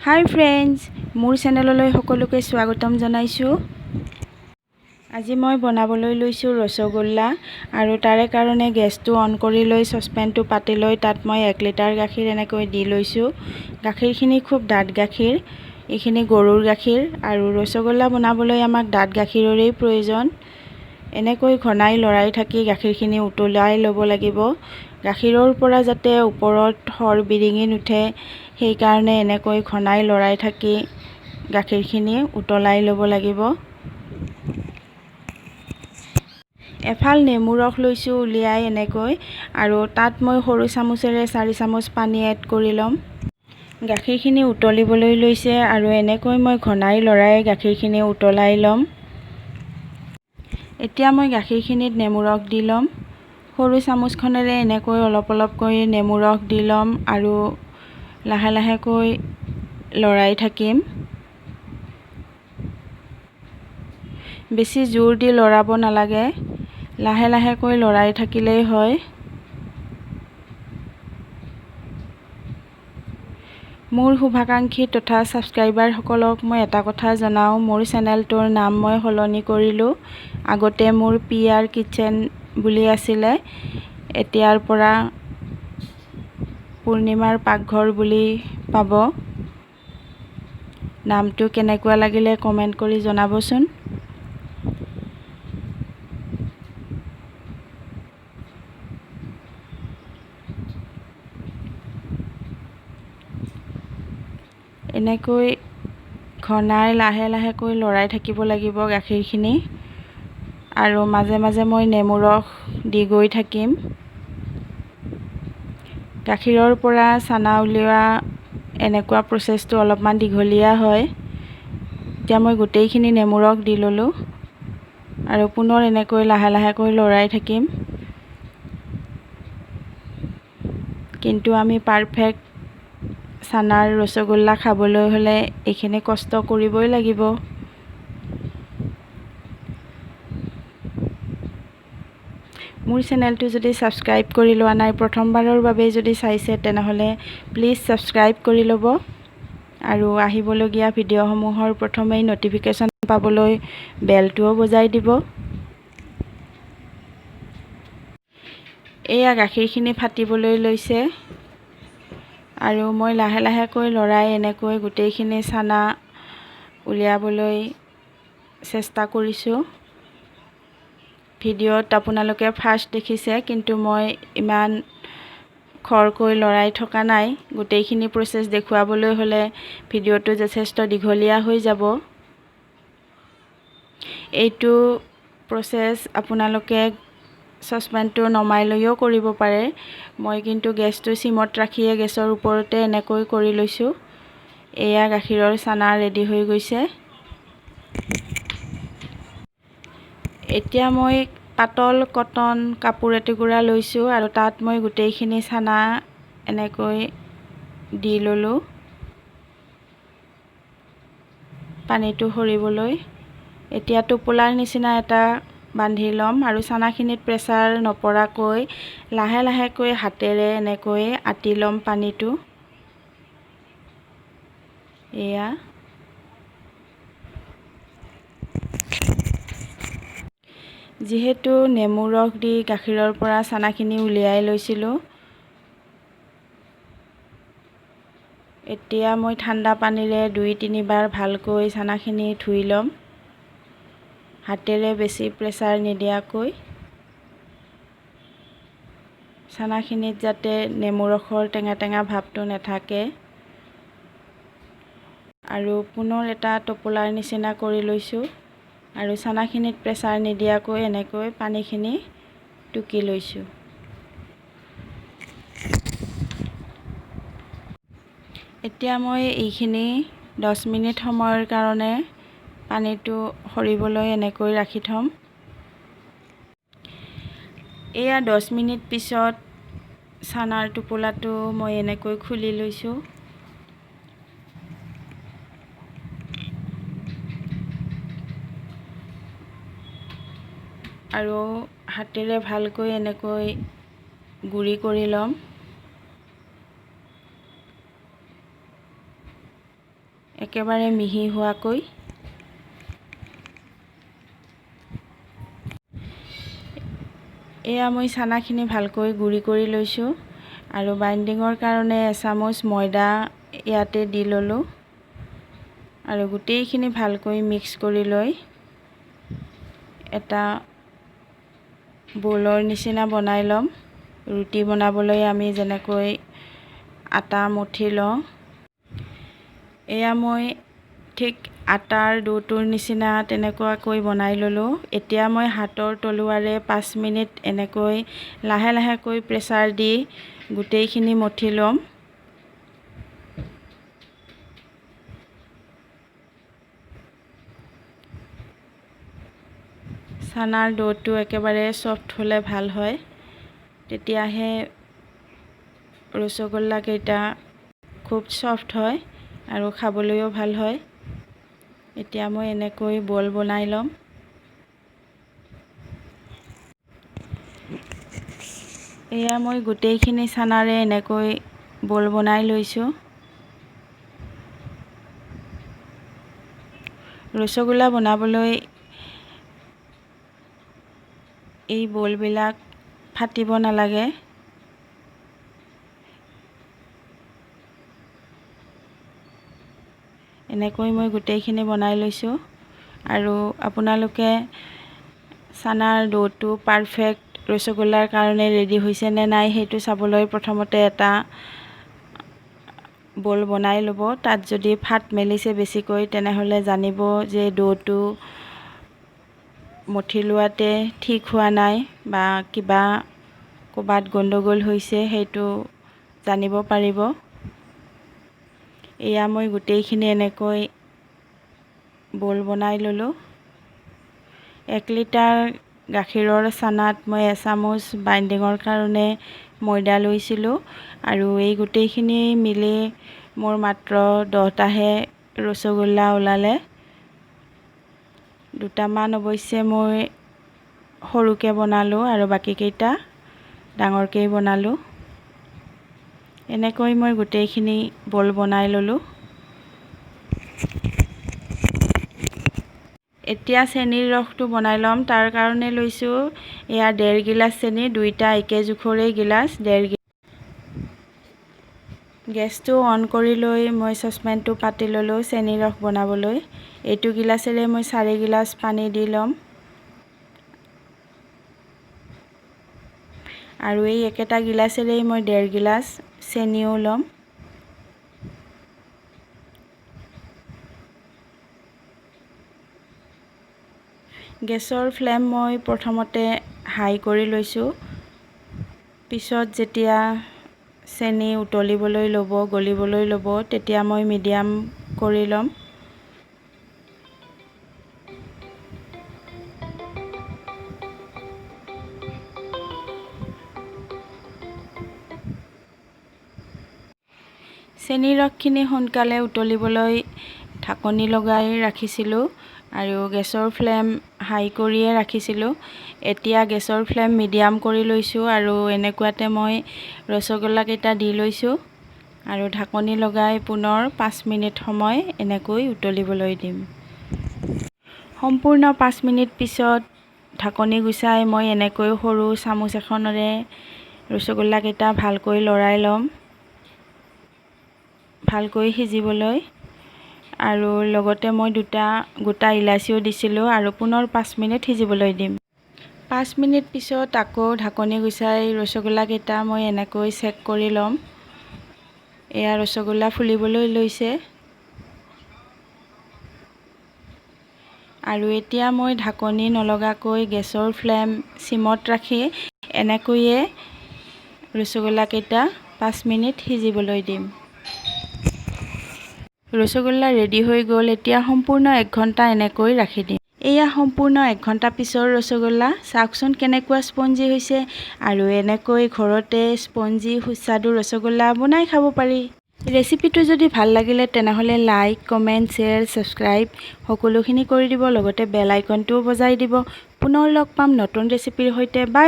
হাই friends, মোৰ চেনেললৈ সকলোকে স্বাগতম জনাইছোঁ। আজি মই বনাবলৈ লৈছোঁ ৰসগোল্লা আৰু তাৰে কাৰণে গেছটো অন কৰি লৈ চচপেনটো পাতি লৈ তাত মই 1 লিটাৰ গাখীৰ এনেকৈ দি লৈছোঁ। গাখীৰখিনি খুব ডাঠ গাখীৰ, এইখিনি গৰুৰ গাখীৰ আৰু ৰসগোল্লা বনাবলৈ আমাক ডাঠ গাখীৰৰেই প্ৰয়োজন। এনেকৈ ঘনাই লৰাই থাকি গাখীৰখিনি উতলাই ল'ব লাগিব। গাখীৰৰ পৰা যাতে ওপৰত সৰ বিৰিঙি নুঠে সেইকাৰণে এনেকৈ ঘনাই লৰাই থাকি গাখীৰখিনি উতলাই ল'ব লাগিব। এফাল নেমু ৰস লৈছোঁ উলিয়াই এনেকৈ, আৰু তাত মই সৰু চামুচেৰে 4 চামুচ পানী এড কৰি ল'ম। গাখীৰখিনি উতলিবলৈ লৈছে আৰু এনেকৈ মই ঘনাই লৰাই গাখীৰখিনি উতলাই ল'ম। এতিয়া মই গাখীৰখিনিত নেমু ৰস দি ল'ম। সৰু চামুচখনেৰে এনেকৈ অলপ অলপকৈ নেমু ৰস দি ল'ম আৰু লাহে লাহেকৈ লৰাই থাকিম। বেছি জোৰ দি লৰাব নালাগে, লাহে লাহেকৈ লৰাই থাকিলেই হয়। মোৰ শুভাকাংক্ষী তথা ছাবস্ক্ৰাইবাৰসকলক মই এটা কথা জনাওঁ, মোৰ চেনেলটোৰ নাম মই সলনি কৰিলোঁ। আগতে মোৰ PR কিটচেন বুলি আছিলে, এতিয়াৰ পৰা পূৰ্ণিমাৰ পাকঘৰ বুলি পাব। নামটো কেনেকুৱা লাগিলে কমেণ্ট কৰি জনাবচোন। এনেকৈ ঘনাই লাহে লাহেকৈ লৰাই থাকিব লাগিব গাখীৰখিনি, আৰু মাজে মাজে মই নেমু ৰস দি গৈ থাকিম। গাখীৰৰ পৰা চানা উলিওৱা এনেকুৱা প্ৰচেছটো অলপমান দীঘলীয়া হয়। এতিয়া মই গোটেইখিনি নেমু ৰস দি ল'লোঁ আৰু পুনৰ এনেকৈ লাহে লাহেকৈ লৰাই থাকিম। কিন্তু আমি পাৰফেক্ট চানাৰ ৰসগোল্লা খাবলৈ হ'লে এইখিনি কষ্ট কৰিবই লাগিব। মোৰ চেনেলটো যদি ছাবস্ক্ৰাইব কৰি লোৱা নাই, প্ৰথমবাৰৰ বাবে যদি চাইছে তেনেহ'লে প্লিজ ছাবস্ক্ৰাইব কৰি ল'ব আৰু আহিবলগীয়া ভিডিঅ'সমূহৰ প্ৰথমেই ন'টিফিকেশ্যন পাবলৈ বেলটোও বজাই দিব। এয়া গাখীৰখিনি ফাটিবলৈ লৈছে আৰু মই লাহে লাহেকৈ লৰাই এনেকৈ গোটেইখিনি চানা উলিয়াবলৈ চেষ্টা কৰিছোঁ। ভিডিঅ'ত আপোনালোকে ফাৰ্ষ্ট দেখিছে, কিন্তু মই ইমান খৰকৈ লৰাই থকা নাই। গোটেইখিনি প্ৰচেছ দেখুৱাবলৈ হ'লে ভিডিঅ'টো যথেষ্ট দীঘলীয়া হৈ যাব। এইটো প্ৰচেছ আপোনালোকে চচপেনটো নমাই লৈও কৰিব পাৰে। মই কিন্তু গেছটো চিমত ৰাখিয়ে গেছৰ ওপৰতে এনেকৈ কৰি লৈছোঁ। এয়া গাখীৰৰ চানা ৰেডি হৈ গৈছে। এতিয়া মই পাতল কটন কাপোৰ এটুকুৰা লৈছোঁ আৰু তাত মই গোটেইখিনি চানা এনেকৈ দি ল'লোঁ পানীটো সৰিবলৈ। এতিয়া টোপোলাৰ নিচিনা এটা বান্ধি ল'ম আৰু চানাখিনিত প্ৰেছাৰ নপৰাকৈ লাহে লাহেকৈ হাতেৰে এনেকৈ আঁতি ল'ম পানীটো। এয়া যিহেতু নেমু ৰস দি গাখীৰৰ পৰা চানাখিনি উলিয়াই লৈছিলোঁ, এতিয়া মই ঠাণ্ডা পানীৰে 2-3 বাৰ ভালকৈ চানাখিনি ধুই ল'ম, হাতেৰে বেছি প্ৰেছাৰ নিদিয়াকৈ। চানাখিনিত যাতে নেমু ৰসৰ টেঙা টেঙা ভাৱটো নাথাকে। আৰু পুনৰ এটা টোপোলাৰ নিচিনা কৰি লৈছোঁ আৰু চানাখিনিত প্ৰেছাৰ নিদিয়াকৈ এনেকৈ পানীখিনি টুকি লৈছোঁ। এতিয়া মই এইখিনি 10 মিনিট সময়ৰ কাৰণে পানীটো সৰিবলৈ এনেকৈ ৰাখি থ'ম। এয়া 10 মিনিট পিছত চানাৰ টোপোলাটো মই এনেকৈ খুলি লৈছোঁ। আৰু হাতেৰে ভালকৈ এনেকৈ গুড়ি কৰি ল'ম। একেবাৰে মিহি হোৱাকৈ। এয়া মই চানাখিনি ভালকৈ গুড়ি কৰি লৈছোঁ আৰু বাইণ্ডিঙৰ কাৰণে এচামুচ ময়দা ইয়াতে দি ল'লোঁ আৰু গোটেইখিনি ভালকৈ মিক্স কৰি লৈ এটা বলৰ নিচিনা বনাই ল'ম। ৰুটি বনাবলৈ আমি যেনেকৈ আটা মঠি লওঁ, এয়া মই ঠিক আটাৰ ডোটোৰ নিচিনা তেনেকুৱাকৈ বনাই ল'লোঁ। এতিয়া মই হাতৰ তলুৱাৰে 5 মিনিট এনেকৈ লাহে লাহেকৈ প্ৰেছাৰ দি গোটেইখিনি মঠি ল'ম। চানাৰ ডোটো একেবাৰে ছফ্ট হ'লে ভাল হয়, তেতিয়াহে ৰসগোল্লাকেইটা খুব ছফ্ট হয় আৰু খাবলৈও ভাল হয়। এতিয়া মই এনেকৈ বল বনাই ল'ম। এয়া মই গোটেইখিনি চানাৰে এনেকৈ বল বনাই লৈছোঁ। ৰসগোল্লা বনাবলৈ এই বলবিলাক ফাটিব নালাগে। এনেকৈ মই গোটেইখিনি বনাই লৈছোঁ আৰু আপোনালোকে চানাৰ ডোটো পাৰফেক্ট ৰসগোল্লাৰ কাৰণে ৰেডি হৈছে নে নাই সেইটো চাবলৈ প্ৰথমতে এটা বল বনাই ল'ব। তাত যদি ফাট মেলিছে বেছিকৈ তেনেহ'লে জানিব যে ডোটো মঠি লোৱাতে ঠিক হোৱা নাই বা কিবা ক'ৰবাত গণ্ডগোল হৈছে, সেইটো জানিব পাৰিব। এয়া মই গোটেইখিনি এনেকৈ বল বনাই ল'লোঁ। 1 লিটাৰ গাখীৰৰ চানাত মই এচামুচ বাইণ্ডিঙৰ কাৰণে ময়দা লৈছিলোঁ আৰু এই গোটেইখিনি মিলি মোৰ মাত্ৰ 10টাহে ৰসগোল্লা ওলালে। 2টামান অৱশ্যে মই সৰুকৈ বনালোঁ আৰু বাকীকেইটা ডাঙৰকৈ বনালোঁ। এনেকৈ মই গোটেইখিনি বল বনাই ল'লোঁ। এতিয়া চেনিৰ ৰসটো বনাই ল'ম। তাৰ কাৰণে লৈছোঁ এয়া 1.5 গিলাচ চেনি, 2টা একে জোখৰে গিলাচ 1.5 গিলাচ। গেছটো অন কৰি লৈ মই চচপেনটো পাতি ল'লোঁ চেনিৰ ৰস বনাবলৈ। এইটো গিলাচেৰে মই 4 গিলাচ পানী দি ল'ম আৰু এই একেটা গিলাচেৰেই মই 1.5 গিলাচ চেনিও ল'ম। গেছৰ ফ্লেম মই প্ৰথমতে হাই কৰি লৈছোঁ। পিছত যেতিয়া চেনি উতলিবলৈ ল'ব, গলিবলৈ ল'ব, তেতিয়া মই মিডিয়াম কৰি ল'ম। চেনিৰ ৰসখিনি সোনকালে উতলিবলৈ ঢাকনি লগাই ৰাখিছিলোঁ আৰু গেছৰ ফ্লেম হাই কৰিয়ে ৰাখিছিলোঁ। এতিয়া গেছৰ ফ্লেম মিডিয়াম কৰি লৈছোঁ আৰু এনেকুৱাতে মই ৰসগোল্লাকেইটা দি লৈছোঁ আৰু ঢাকনি লগাই পুনৰ 5 মিনিট সময় এনেকৈ উতলিবলৈ দিম। সম্পূৰ্ণ 5 মিনিট পিছত ঢাকনি গুচাই মই এনেকৈ সৰু চামুচ এখনেৰে ৰসগোল্লাকেইটা ভালকৈ লৰাই ল'ম ভালকৈ সিজিবলৈ, আৰু লগতে মই 2টা গোটা ইলাচিও দিছিলোঁ আৰু পুনৰ 5 মিনিট সিজিবলৈ দিম। 5 মিনিট পিছত আকৌ ঢাকনি গুচাই ৰসগোল্লাকেইটা মই এনেকৈ চেক কৰি ল'ম। এয়া ৰসগোল্লা ফুলিবলৈ লৈছে আৰু এতিয়া মই ঢাকনি নলগাকৈ গেছৰ ফ্লেম চিমত ৰাখি এনেকৈয়ে ৰসগোল্লাকেইটা 5 মিনিট সিজিবলৈ দিম। ৰসগোল্লা ৰেডি হৈ গ'ল। এতিয়া সম্পূৰ্ণ 1 ঘণ্টা এনেকৈ ৰাখি দিম। এয়া সম্পূৰ্ণ 1 ঘণ্টা পিছৰ ৰসগোল্লা। চাওকচোন কেনেকুৱা স্পঞ্জি হৈছে আৰু এনেকৈ ঘৰতে স্পঞ্জি সুস্বাদু ৰসগোল্লা বনাই খাব পাৰি। ৰেচিপিটো যদি ভাল লাগিলে তেনেহ'লে লাইক, কমেণ্ট, শ্বেয়াৰ, ছাবস্ক্ৰাইব সকলোখিনি কৰি দিব। লগতে বেল আইকনটোও বজাই দিব। পুনৰ লগ পাম নতুন ৰেচিপিৰ সৈতে। বাই।